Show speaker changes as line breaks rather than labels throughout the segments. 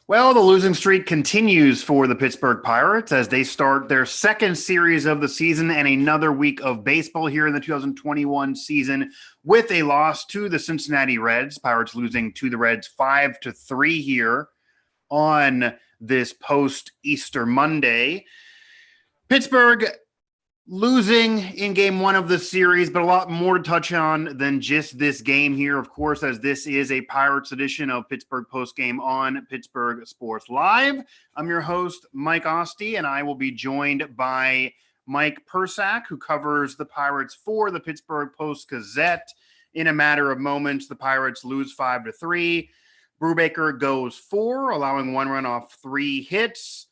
Well, the losing streak continues for the Pittsburgh Pirates as they start their second series of the season and another week of baseball here in the 2021 season with a loss to the Cincinnati Reds. Pirates losing to the Reds 5-3 here on this post-Easter Monday. Pittsburgh losing in game one of the series, but a lot more to touch on than just this game here, of course, as this is a Pirates edition of Pittsburgh Postgame on Pittsburgh Sports Live. I'm your host, Mike Asti, and I will be joined by Mike Persak, who covers the Pirates for the Pittsburgh Post-Gazette. In a matter of moments, the Pirates lose 5-3. Brubaker goes 4, allowing one run off 3 hits.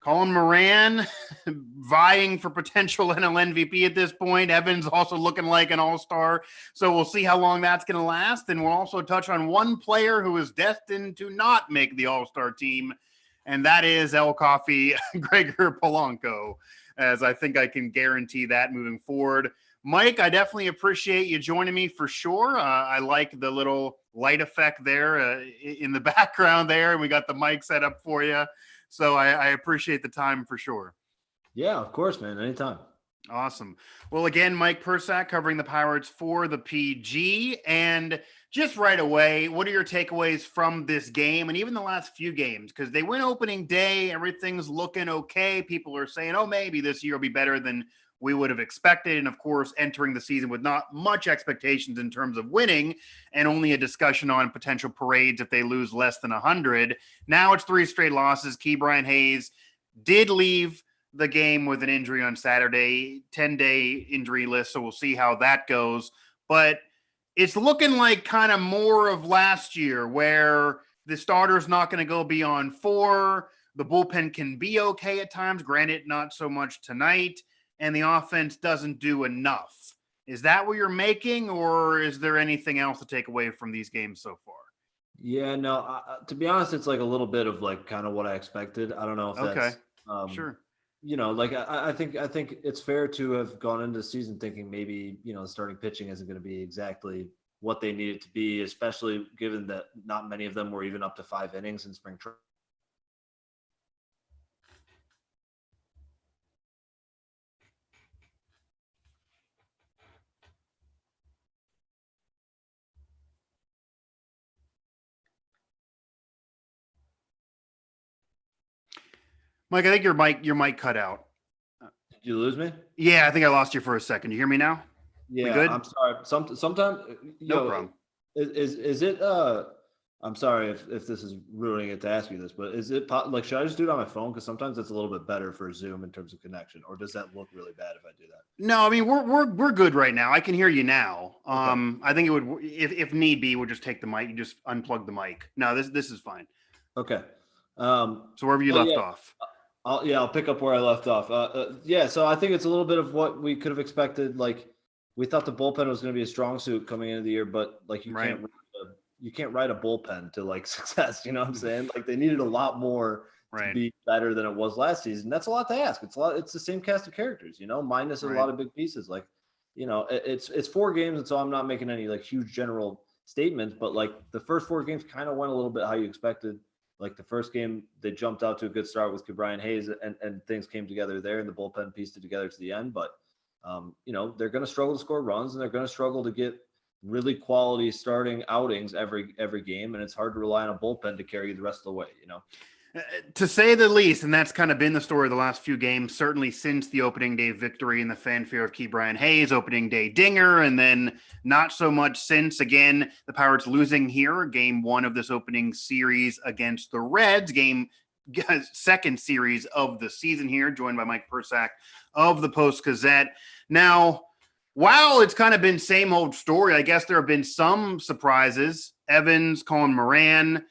Colin Moran vying for potential NL MVP at this point. Evans also looking like an all-star. So we'll see how long that's going to last. And we'll also touch on one player who is destined to not make the all-star team, and that is El Coffee, Gregor Polanco, as I think I can guarantee that moving forward. Mike, I definitely appreciate you joining me for sure. I like the little light effect there in the background there, and we got the mic set up for you. So I appreciate the time for sure.
Yeah, of course, man. Anytime.
Awesome. Well, again, Mike Persak covering the Pirates for the PG. And just right away, what are your takeaways from this game and even the last few games? Because they win opening day, everything's looking okay. People are saying, oh, maybe this year will be better than we would have expected. And of course, entering the season with not much expectations in terms of winning and only a discussion on potential parades if they lose less than 100. Now it's 3 straight losses. Ke'Bryan Hayes did leave the game with an injury on Saturday, 10-day injury list. So we'll see how that goes. But it's looking like kind of more of last year where the starter's not going to go beyond 4. The bullpen can be okay at times, granted, not so much tonight. And the offense doesn't do enough. Is that what you're making, or is there anything else to take away from these games so far?
Yeah, no, to be honest, it's like a little bit of like kind of what I expected. I don't know if that's
sure.
You know, like I think it's fair to have gone into the season thinking maybe, you know, the starting pitching isn't going to be exactly what they need it to be, especially given that not many of them were even up to 5 innings in spring training.
Mike, I think your mic cut out.
Did you lose me?
Yeah, I think I lost you for a second. You hear me now?
Yeah, good? I'm sorry. Sometimes
no problem.
Is it I'm sorry if this is ruining it to ask you this, but is it like, should I just do it on my phone? Because sometimes it's a little bit better for Zoom in terms of connection, or does that look really bad if I do that?
No, I mean we're good right now. I can hear you now. Okay. I think it would, if need be, we'll just take the mic. You just unplug the mic. No, this is fine.
Okay.
So wherever you left off.
I'll pick up where I left off. So I think it's a little bit of what we could have expected. Like, we thought the bullpen was going to be a strong suit coming into the year, but like you can't write a bullpen to like success. You know what I'm saying? Like, they needed a lot more to be better than it was last season. That's a lot to ask. It's the same cast of characters, you know, minus a lot of big pieces. Like, you know, it's 4 games, and so I'm not making any like huge general statements, but like the first 4 games kind of went a little bit how you expected. Like the first game, they jumped out to a good start with Ke'Bryan Hayes, and things came together there, and the bullpen pieced it together to the end. But, you know, they're going to struggle to score runs, and they're going to struggle to get really quality starting outings every game, and it's hard to rely on a bullpen to carry you the rest of the way, you know?
To say the least, and that's kind of been the story of the last few games, certainly since the opening day victory and the fanfare of Ke'Bryan Hayes, opening day dinger, and then not so much since, again, the Pirates losing here, game 1 of this opening series against the Reds, second series of the season here, joined by Mike Persak of the Post-Gazette. Now, while it's kind of been same old story, I guess there have been some surprises. Evans, Colin Moran.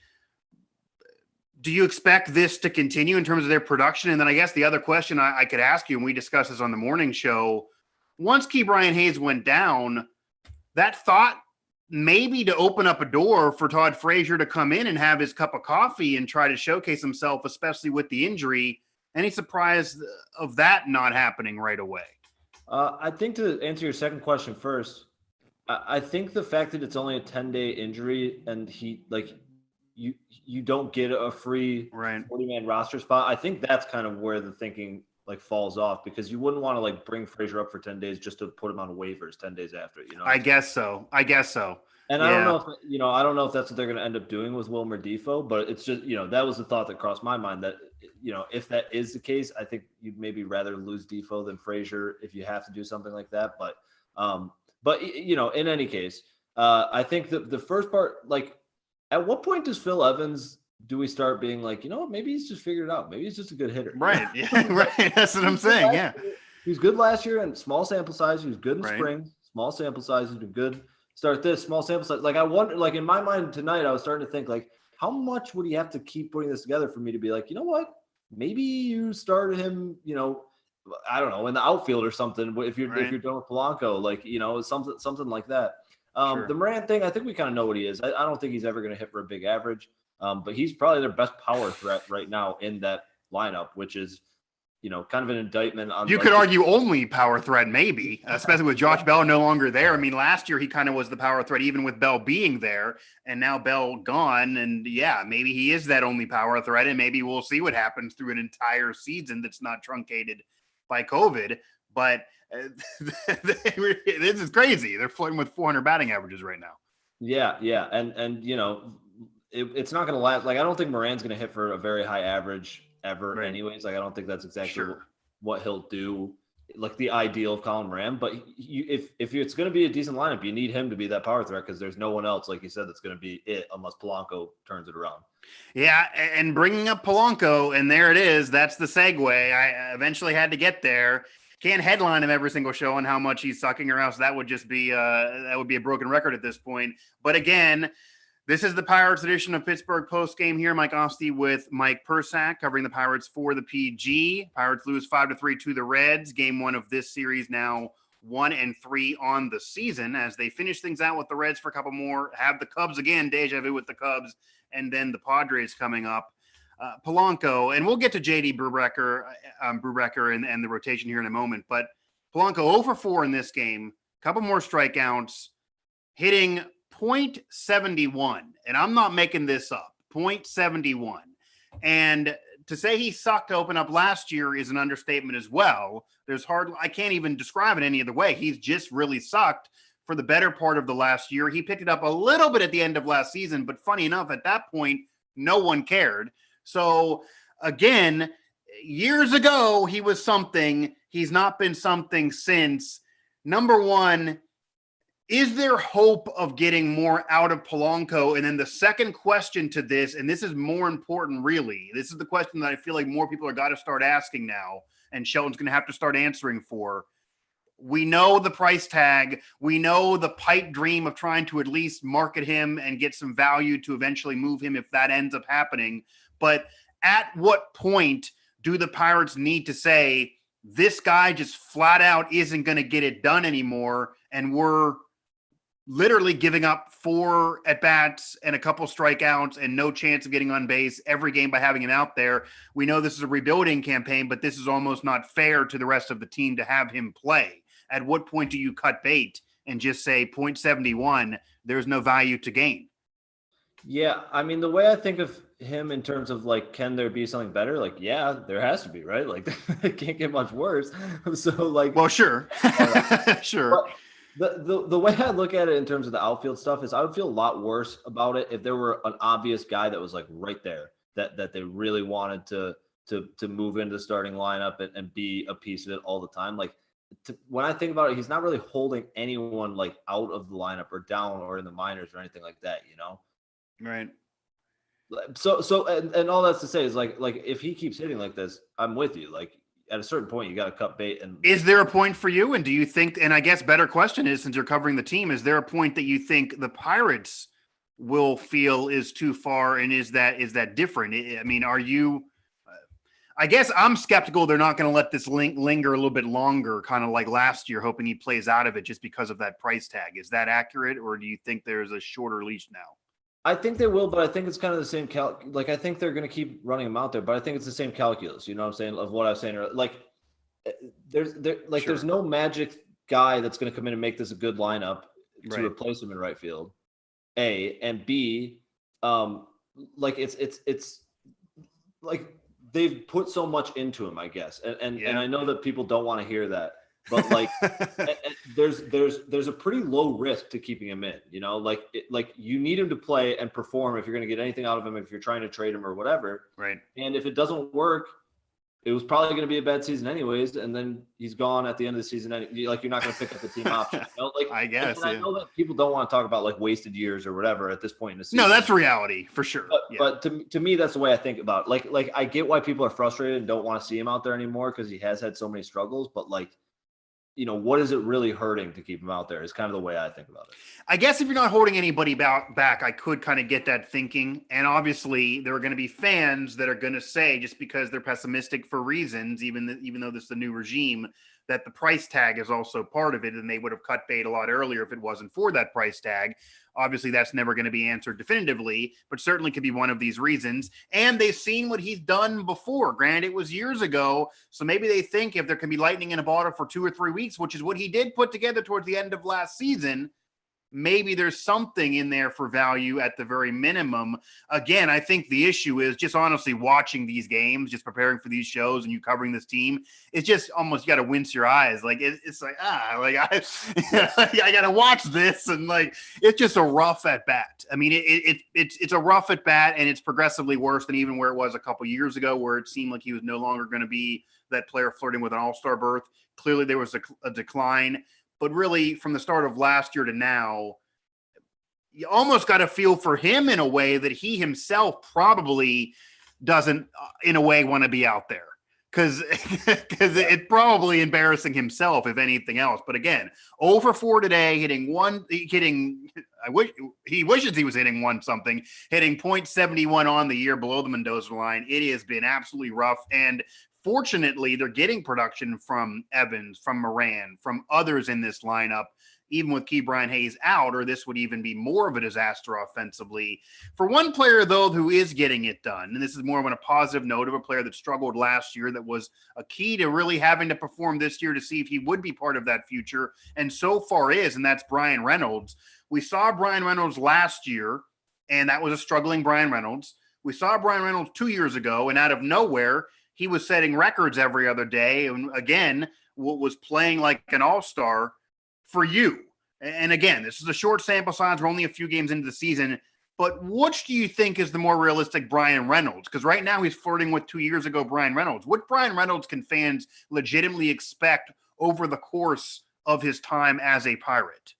Do you expect this to continue in terms of their production? And then I guess the other question I could ask you, and we discussed this on the morning show, once Ke'Bryan Hayes went down, that thought maybe to open up a door for Todd Frazier to come in and have his cup of coffee and try to showcase himself, especially with the injury. Any surprise of that not happening right away?
I think, to answer your second question first, I think the fact that it's only a 10-day injury and he, like, you don't get a free 40-man roster spot. I think that's kind of where the thinking like falls off, because you wouldn't want to like bring Frazier up for 10 days just to put him on waivers 10 days after,
I guess so.
And I don't know if, I don't know if that's what they're going to end up doing with Wilmer Defoe, but it's just, that was the thought that crossed my mind, that, if that is the case, I think you'd maybe rather lose Defoe than Frazier if you have to do something like that. But in any case, I think that the first part, like, at what point do we start being like, maybe he's just figured it out. Maybe he's just a good hitter.
Right. Yeah. Right. That's what I'm saying. Yeah.
He was good last year and small sample size. He was good in spring, small sample size. He's been good. Start this small sample size. Like, I wonder, like, in my mind tonight, I was starting to think, like, how much would he have to keep putting this together for me to be like, you know what? Maybe you started him, I don't know, in the outfield or something. If you're done with Polanco, like, something like that. The Moran thing, I think we kind of know what he is. I don't think he's ever going to hit for a big average, but he's probably their best power threat right now in that lineup, which is, kind of an indictment on.
You could argue only power threat, maybe, especially with Josh Bell no longer there. I mean, last year he kind of was the power threat, even with Bell being there, and now Bell gone. And yeah, maybe he is that only power threat, and maybe we'll see what happens through an entire season that's not truncated by COVID. But this is crazy. They're flirting with 400 batting averages right now.
Yeah, and it's not going to last. Like, I don't think Moran's going to hit for a very high average ever anyways. Like, I don't think that's exactly what he'll do, like the ideal of Colin Moran. But if it's going to be a decent lineup, you need him to be that power threat, because there's no one else, like you said, that's going to be it unless Polanco turns it around.
Yeah, and bringing up Polanco, and there it is. That's the segue. I eventually had to get there. Can't headline him every single show on how much he's sucking, or else that would just be a broken record at this point. But again, this is the Pirates edition of Pittsburgh Post-Game here. Mike Asti with Mike Persak covering the Pirates for the PG. Pirates lose 5-3 to the Reds. Game one of this series now 1-3 on the season as they finish things out with the Reds for a couple more. Have the Cubs again, deja vu with the Cubs, and then the Padres coming up. Polanco, and we'll get to JD Brubaker and the rotation here in a moment, but Polanco 0-for-4 in this game, couple more strikeouts, hitting .71, and I'm not making this up, .71. And to say he sucked to open up last year is an understatement as well. I can't even describe it any other way. He's just really sucked for the better part of the last year. He picked it up a little bit at the end of last season, but funny enough, at that point, no one cared. So again, years ago, he was something. He's not been something since. Number one, is there hope of getting more out of Polanco? And then the second question to this, and this is more important, really. This is the question that I feel like more people are got to start asking now, and Shelton's going to have to start answering for. We know the price tag. We know the pipe dream of trying to at least market him and get some value to eventually move him if that ends up happening. But at what point do the Pirates need to say, this guy just flat out isn't going to get it done anymore, and we're literally giving up 4 at-bats and a couple strikeouts and no chance of getting on base every game by having him out there? We know this is a rebuilding campaign, but this is almost not fair to the rest of the team to have him play. At what point do you cut bait and just say .71, there's no value to gain?
Yeah, I mean, the way I think of him in terms of, like, can there be something better? Like, yeah, there has to be, right? Like, it can't get much worse. So, like...
Well, sure. Sure.
The way I look at it in terms of the outfield stuff is I would feel a lot worse about it if there were an obvious guy that was, like, right there that they really wanted to move into the starting lineup and be a piece of it all the time. Like, when I think about it, he's not really holding anyone, like, out of the lineup or down or in the minors or anything like that,
Right.
So and all that's to say is like if he keeps hitting like this, I'm with you. Like, at a certain point, you got to cut bait. And
is there a point for you? And do you think? And I guess better question is, since you're covering the team, is there a point that you think the Pirates will feel is too far? And is that different? I mean, are you? I guess I'm skeptical they're not going to let this linger a little bit longer, kind of like last year, hoping he plays out of it just because of that price tag. Is that accurate, or do you think there's a shorter leash now?
I think they will, but I think it's kind of the same like, I think they're going to keep running him out there, but I think it's the same calculus. You know what I'm saying? Of what I was saying earlier. Like, there's no magic guy that's going to come in and make this a good lineup to replace him in right field. A and B. like it's like they've put so much into him, I guess. And I know that people don't want to hear that, but like there's a pretty low risk to keeping him in, you know, like you need him to play and perform if you're going to get anything out of him, if you're trying to trade him or whatever.
Right.
And if it doesn't work, it was probably going to be a bad season anyways, and then he's gone at the end of the season. Like, you're not going to pick up the team option. You know? Like,
I guess.
I know that people don't want to talk about like wasted years or whatever at this point in the season.
No, that's reality for sure.
But to me, that's the way I think about it. Like I get why people are frustrated and don't want to see him out there anymore because he has had so many struggles. But like, you know, what is it really hurting to keep him out there is kind of the way I think about it.
I guess if you're not holding anybody back, I could kind of get that thinking. And obviously there are going to be fans that are going to say, just because they're pessimistic for reasons, even though this is a new regime, that the price tag is also part of it. And they would have cut bait a lot earlier if it wasn't for that price tag. Obviously, that's never going to be answered definitively, but certainly could be one of these reasons. And they've seen what he's done before. Granted, it was years ago. So maybe they think if there can be lightning in a bottle for 2 or 3 weeks, which is what he did put together towards the end of last season, maybe there's something in there for value at the very minimum. Again, I think the issue is just honestly watching these games, just preparing for these shows and you covering this team. It's just almost, you got to wince your eyes. Like it's like, I got to watch this. And like, it's just a rough at bat. I mean, it's a rough at bat, and it's progressively worse than even where it was a couple years ago, where it seemed like he was no longer going to be that player flirting with an all-star berth. Clearly there was a decline. But really, from the start of last year to now, you almost got to feel for him in a way that he himself probably doesn't, in a way, want to be out there. Because it's probably embarrassing himself, if anything else. But again, 0 for 4 today, he wishes he was hitting something, hitting .71 on the year below the Mendoza line. It has been absolutely rough. And fortunately, they're getting production from Evans, from Moran, from others in this lineup, even with Ke'Bryan Hayes out, or this would even be more of a disaster offensively. For one player, though, who is getting it done, and this is more on a positive note of a player that struggled last year, that was a key to really having to perform this year to see if he would be part of that future, and so far is, and that's Bryan Reynolds. We saw Bryan Reynolds last year, and that was a struggling Bryan Reynolds. We saw Bryan Reynolds 2 years ago, and out of nowhere, he was setting records every other day, and again, was playing like an all-star for you. And again, this is a short sample size. We're only a few games into the season. But which do you think is the more realistic Bryan Reynolds? Because right now he's flirting with 2 years ago Bryan Reynolds. What Bryan Reynolds can fans legitimately expect over the course of his time as a Pirate?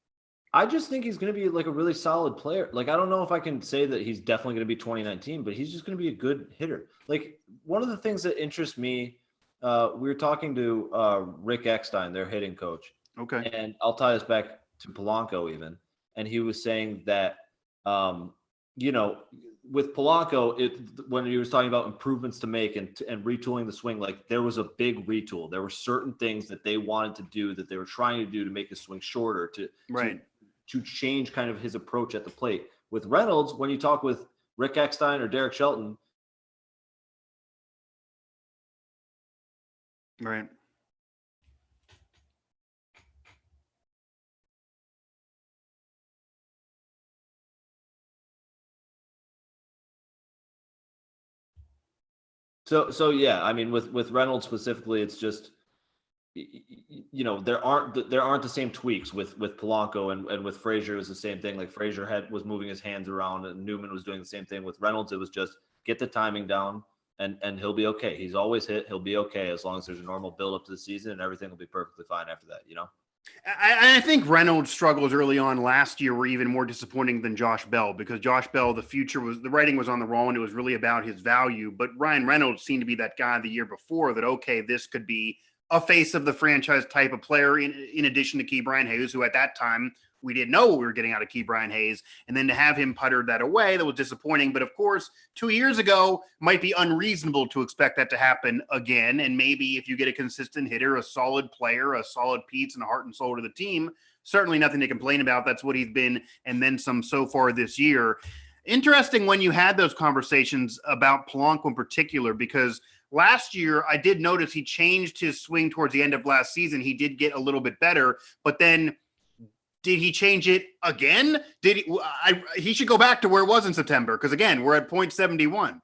I just think he's going to be like a really solid player. Like, I don't know if I can say that he's definitely going to be 2019, but he's just going to be a good hitter. Like, one of the things that interests me, we were talking to Rick Eckstein, their hitting coach.
Okay.
And I'll tie this back to Polanco even. And he was saying that, you know, with Polanco, when he was talking about improvements to make and retooling the swing, like there was a big retool. There were certain things that they wanted to do, that they were trying to do to make the swing shorter, to change kind of his approach at the plate. With Reynolds, when you talk with Rick Eckstein or Derek Shelton.
Right.
So yeah, I mean, with Reynolds specifically, it's just, you know, there aren't the same tweaks with Polanco and with Frazier. It was the same thing. Like Frazier was moving his hands around, and Newman was doing the same thing. With Reynolds, it was just get the timing down, and he'll be okay. He's always hit. He'll be okay as long as there's a normal build up to the season, and everything will be perfectly fine after that. You know.
I think Reynolds' struggles early on last year were even more disappointing than Josh Bell, because Josh Bell, the writing was on the wall, and it was really about his value. But Ryan Reynolds seemed to be that guy the year before that, okay, this could be a face of the franchise type of player in addition to Ke'Bryan Hayes, who at that time we didn't know what we were getting out of Ke'Bryan Hayes. And then to have him putter that away, that was disappointing. But of course, 2 years ago might be unreasonable to expect that to happen again. And maybe if you get a consistent hitter, a solid player, a solid piece and a heart and soul to the team, certainly nothing to complain about. That's what he's been, and then some so far this year. Interesting when you had those conversations about Polanco in particular, because last year I did notice he changed his swing towards the end of last season. He did get a little bit better, but then Did he change it again? He should go back to where it was in September, because again, we're at 0.71.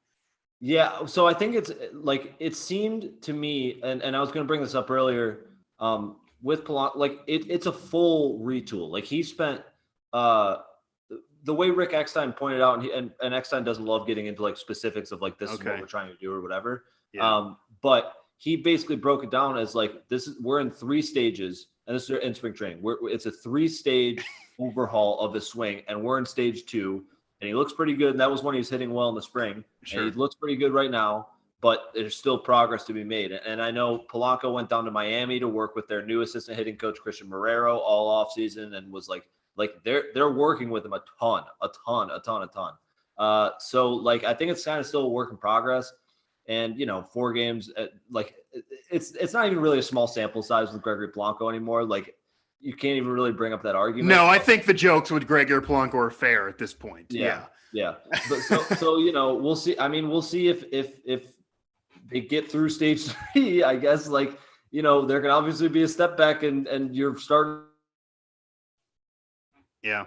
Yeah, so I think it's like it seemed to me, and I was going to bring this up earlier, with Polanco, like it's a full retool. Like he spent the way Rick Eckstein pointed out, and Eckstein doesn't love getting into like specifics of like this is what we're trying to do or whatever. Yeah. But he basically broke it down as like we're in 3 stages, and this is in spring training. It's a 3-stage overhaul of the swing, and we're in stage 2. And he looks pretty good. And that was when he was hitting well in the spring. Sure. And he looks pretty good right now, but there's still progress to be made. And I know Polanco went down to Miami to work with their new assistant hitting coach, Christian Marrero, all offseason, and was like they're working with him a ton. So like I think it's kind of still a work in progress. And 4 games, like it's not even really a small sample size with Gregory Polanco anymore. Like you can't even really bring up that argument.
No, I think the jokes with Gregor Polanco are fair at this point.
Yeah. But so we'll see. I mean, we'll see if they get through stage 3. I guess there can obviously be a step back, and you're starting.
Yeah.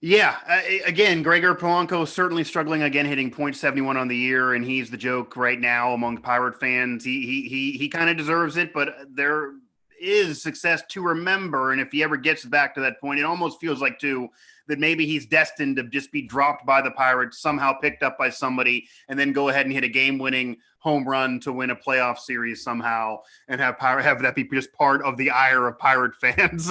Yeah, again, Gregor Polanco is certainly struggling again, hitting .71 on the year, and he's the joke right now among Pirate fans. He kind of deserves it, but there is success to remember, and if he ever gets back to that point, it almost feels like too that maybe he's destined to just be dropped by the Pirates, somehow picked up by somebody, and then go ahead and hit a game-winning home run to win a playoff series somehow, and have that be just part of the ire of Pirate fans.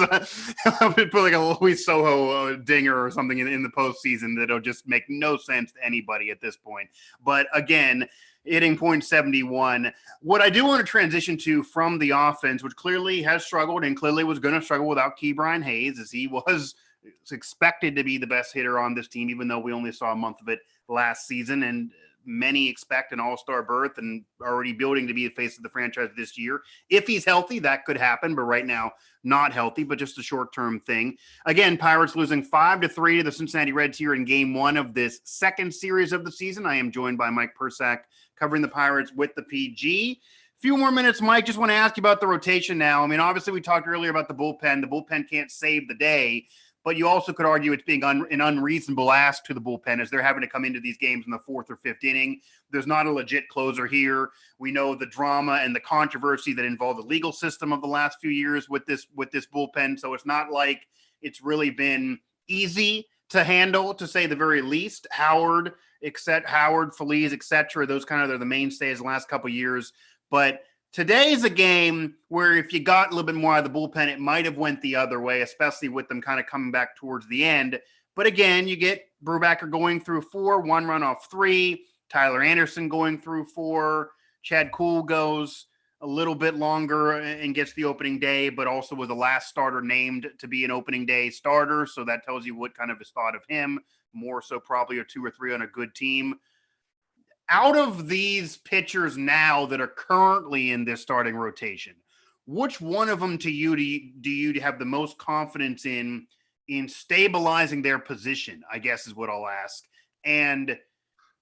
Put like a Luis Soho dinger or something in the postseason that'll just make no sense to anybody at this point. But again, hitting .71. What I do want to transition to from the offense, which clearly has struggled and clearly was going to struggle without Ke'Bryan Hayes, as he was expected to be the best hitter on this team, even though we only saw a month of it last season, and many expect an all-star berth and already building to be the face of the franchise this year. If he's healthy, that could happen, but right now not healthy, but just a short-term thing. Again, Pirates losing 5-3 to the Cincinnati Reds here in game 1 of this second series of the season. I am joined by Mike Persak covering the Pirates with the PG. Few more minutes, Mike. Just want to ask you about the rotation now. I mean, obviously we talked earlier about the bullpen. The bullpen can't save the day, but you also could argue it's being an unreasonable ask to the bullpen as they're having to come into these games in the 4th or 5th inning. There's not a legit closer here. We know the drama and the controversy that involved the legal system of the last few years with this bullpen. So it's not like it's really been easy to handle, to say the very least. Howard, Feliz, et cetera. Those kind of are the mainstays the last couple of years. But today's a game where if you got a little bit more out of the bullpen, it might have went the other way, especially with them kind of coming back towards the end. But again, you get Brubaker going through 4, 1 run off 3, Tyler Anderson going through 4, Chad Kuhl goes a little bit longer and gets the opening day, but also was the last starter named to be an opening day starter. So that tells you what kind of is thought of him, more so probably a 2 or 3 on a good team. Out of these pitchers now that are currently in this starting rotation, which one of them do you have the most confidence in stabilizing their position, I guess is what I'll ask. And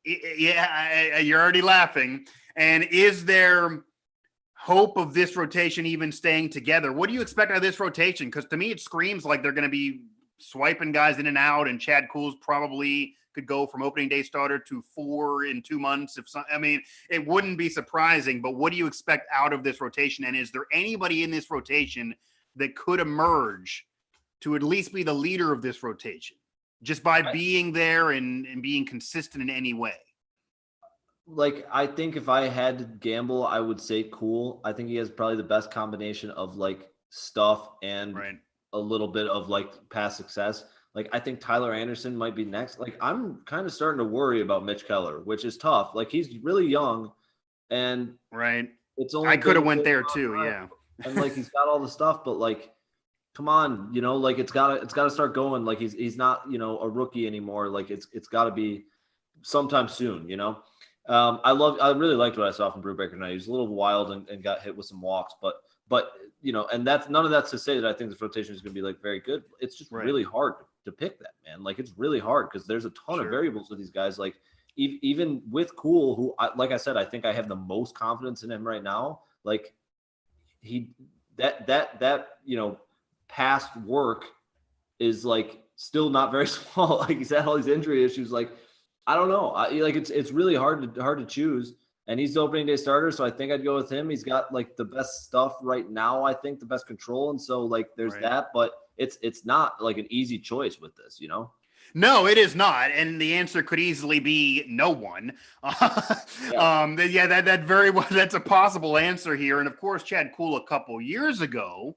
you're already laughing. And is there hope of this rotation even staying together? What do you expect out of this rotation? Because to me, it screams like they're going to be swiping guys in and out, and Chad Kuhl's probably could go from opening day starter to 4 in 2 months. It wouldn't be surprising, but what do you expect out of this rotation? And is there anybody in this rotation that could emerge to at least be the leader of this rotation just by being there and being consistent in any way?
Like, I think if I had to gamble, I would say Kuhl. I think he has probably the best combination of like stuff and a little bit of like past success. Like, I think Tyler Anderson might be next. Like, I'm kind of starting to worry about Mitch Keller, which is tough. Like, he's really young, and it's only
I could have went there too, yeah.
And like, he's got all the stuff, but like, come on, like it's gotta start going. Like, he's not a rookie anymore. Like, it's got to be sometime soon. I really liked what I saw from Brubaker tonight. He was a little wild and got hit with some walks, but But, and that's none of that's to say that I think this rotation is going to be like very good. It's just really hard to pick that, man. Like, it's really hard because there's a ton of variables with these guys. Like, even with Cool, who, like I said, I think I have the most confidence in him right now. Like, past work is like still not very small. Like, he's had all these injury issues. Like, I don't know. It's really hard to choose. And he's the opening day starter, so I think I'd go with him. He's got like the best stuff right now, I think, the best control. And so like there's that, but it's not like an easy choice with this,
No, it is not, and the answer could easily be no one. That very well, that's a possible answer here. And of course, Chad Kuhl a couple years ago,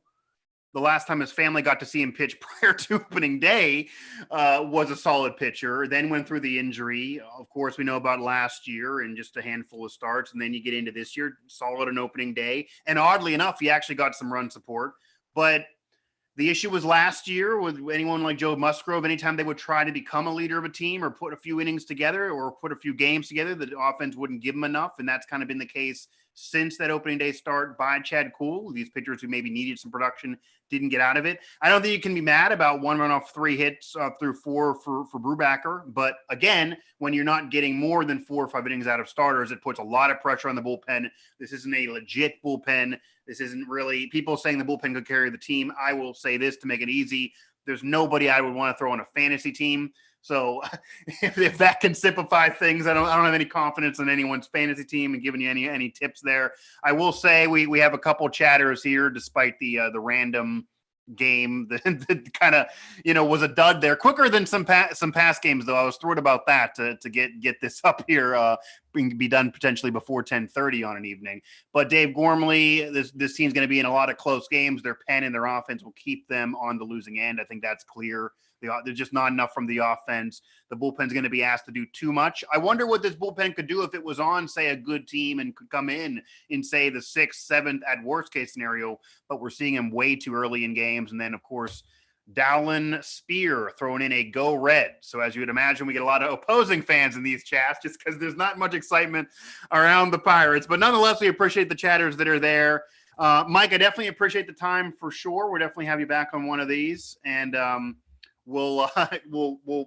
the last time his family got to see him pitch prior to opening day, was a solid pitcher. Then went through the injury. Of course, we know about last year and just a handful of starts, and then you get into this year, solid on opening day. And oddly enough, he actually got some run support, but the issue was last year with anyone like Joe Musgrove, anytime they would try to become a leader of a team or put a few innings together or put a few games together, the offense wouldn't give them enough. And that's kind of been the case since that opening day start by Chad Kuhl. These pitchers who maybe needed some production didn't get out of it. I don't think you can be mad about one run off 3 hits through 4 for Brubaker. But again, when you're not getting more than 4 or 5 innings out of starters, it puts a lot of pressure on the bullpen. This isn't a legit bullpen. This isn't really people saying the bullpen could carry the team. I will say this to make it easy. There's nobody I would want to throw on a fantasy team. So if that can simplify things, I don't have any confidence in anyone's fantasy team and giving you any tips there. I will say we have a couple chatters here, despite the random game that kind of was a dud there. Quicker than some past games, though. I was thrilled about that to get this up here, be done potentially before 10:30 on an evening. But Dave Gormley, this team's going to be in a lot of close games. Their pen and their offense will keep them on the losing end. I think that's clear. There's just not enough from the offense. The bullpen's going to be asked to do too much. I wonder what this bullpen could do if it was on, say, a good team and could come in say, the 6th, 7th at worst case scenario. But we're seeing him way too early in games. And then, of course, Dowlin Spear throwing in a go red. So as you would imagine, we get a lot of opposing fans in these chats just because there's not much excitement around the Pirates. But nonetheless, we appreciate the chatters that are there. Mike, I definitely appreciate the time for sure. We'll definitely have you back on one of these. And we'll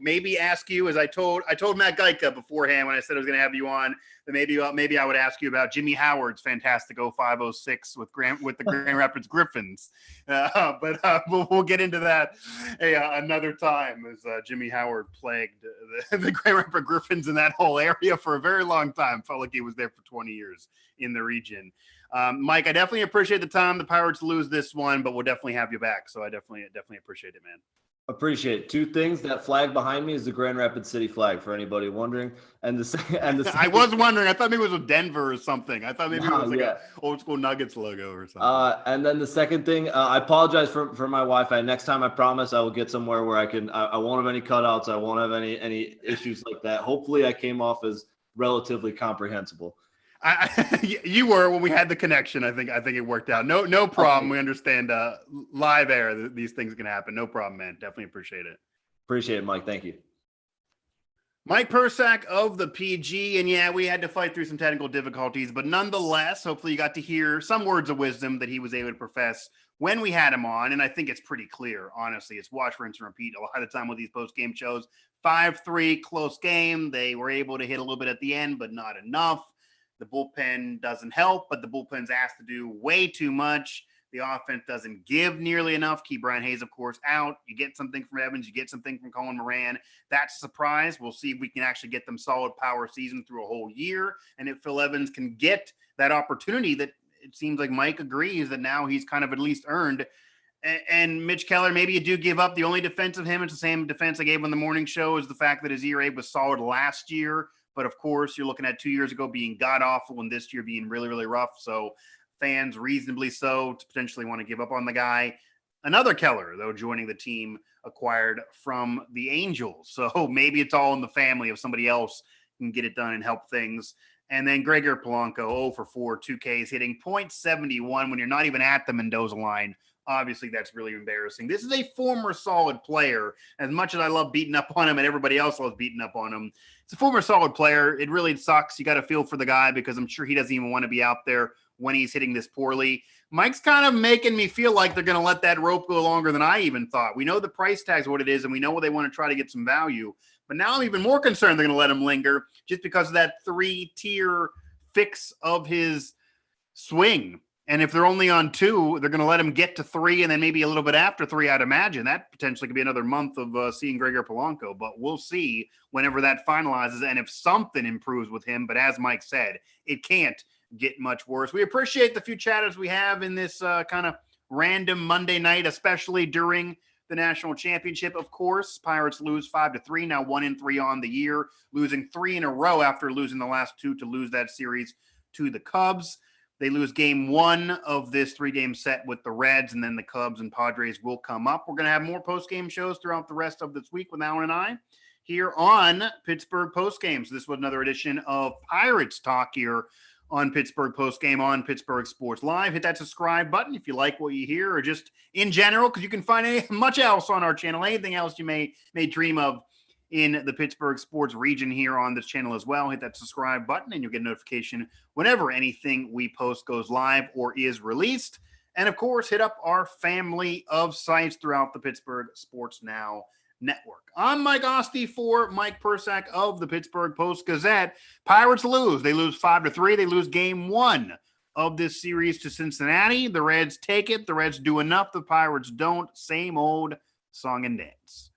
maybe ask you, as I told Matt Geica beforehand when I said I was going to have you on, that maybe I would ask you about Jimmy Howard's fantastic 05-06 with the Grand Rapids Griffins. But we'll get into that another time, as Jimmy Howard plagued the Grand Rapids Griffins in that whole area for a very long time. Felt like he was there for 20 years in the region. Mike, I definitely appreciate the time. The Pirates lose this one, but we'll definitely have you back. So I definitely appreciate it, man.
Appreciate it. 2 things. That flag behind me is the Grand Rapids City flag, for anybody wondering. And the second,
I was wondering. I thought maybe it was with Denver or something. I thought maybe it was like an old school Nuggets logo or something.
And then the second thing, I apologize for my Wi-Fi. Next time, I promise I will get somewhere where I won't have any cutouts. I won't have any issues like that. Hopefully, I came off as relatively comprehensible.
You were when we had the connection. I think it worked out. No problem. Okay. We understand live air. These things can happen. No problem, man. Definitely appreciate it.
Appreciate it, Mike. Thank you.
Mike Persak of the PG. And we had to fight through some technical difficulties, but nonetheless, hopefully you got to hear some words of wisdom that he was able to profess when we had him on. And I think it's pretty clear, honestly. It's watch, rinse, and repeat a lot of the time with these post-game shows. 5-3 close game. They were able to hit a little bit at the end, but not enough. The bullpen doesn't help, but the bullpen's asked to do way too much. The offense doesn't give nearly enough. Keep Brian Hayes, of course, out. You get something from Evans. You get something from Colin Moran. That's a surprise. We'll see if we can actually get them solid power season through a whole year. And if Phil Evans can get that opportunity that it seems like Mike agrees that now he's kind of at least earned. And Mitch Keller, maybe you do give up. The only defense of him, it's the same defense I gave on the morning show, is the fact that his ERA was solid last year. But of course, you're looking at 2 years ago being god awful and this year being really, really rough. So fans reasonably so to potentially want to give up on the guy. Another Keller, though, joining the team acquired from the Angels. So maybe it's all in the family of somebody else can get it done and help things. And then Gregor Polanco, 0 for 4, 2 Ks, hitting .71 when you're not even at the Mendoza line Obviously, that's really embarrassing. This is a former solid player. As much as I love beating up on him and everybody else loves beating up on him, it's a former solid player. It really sucks. You got to feel for the guy because I'm sure he doesn't even want to be out there when he's hitting this poorly. Mike's kind of making me feel like they're going to let that rope go longer than I even thought. We know the price tag's what it is, and we know they want to try to get some value. But now I'm even more concerned they're going to let him linger just because of that 3-tier fix of his swing. And if they're only on 2, they're going to let him get to 3 and then maybe a little bit after 3, I'd imagine. That potentially could be another month of seeing Gregor Polanco. But we'll see whenever that finalizes and if something improves with him. But as Mike said, it can't get much worse. We appreciate the few chatters we have in this kind of random Monday night, especially during the national championship. Of course, Pirates lose 5-3, now 1-3 on the year, losing 3 in a row after losing the last 2 to lose that series to the Cubs. They lose game 1 of this 3-game set with the Reds, and then the Cubs and Padres will come up. We're going to have more post-game shows throughout the rest of this week with Alan and I here on Pittsburgh Postgame. So this was another edition of Pirates Talk here on Pittsburgh Postgame on Pittsburgh Sports Live. Hit that subscribe button if you like what you hear, or just in general, because you can find much else on our channel, anything else you may dream of in the Pittsburgh sports region here on this channel as well. Hit that subscribe button and you'll get a notification whenever anything we post goes live or is released. And of course, hit up our family of sites throughout the Pittsburgh Sports Now network. I'm Mike Asti for Mike Persak of the Pittsburgh Post-Gazette. Pirates lose. They lose 5-3. They lose game 1 of this series to Cincinnati. The Reds take it. The Reds do enough. The Pirates don't. Same old song and dance.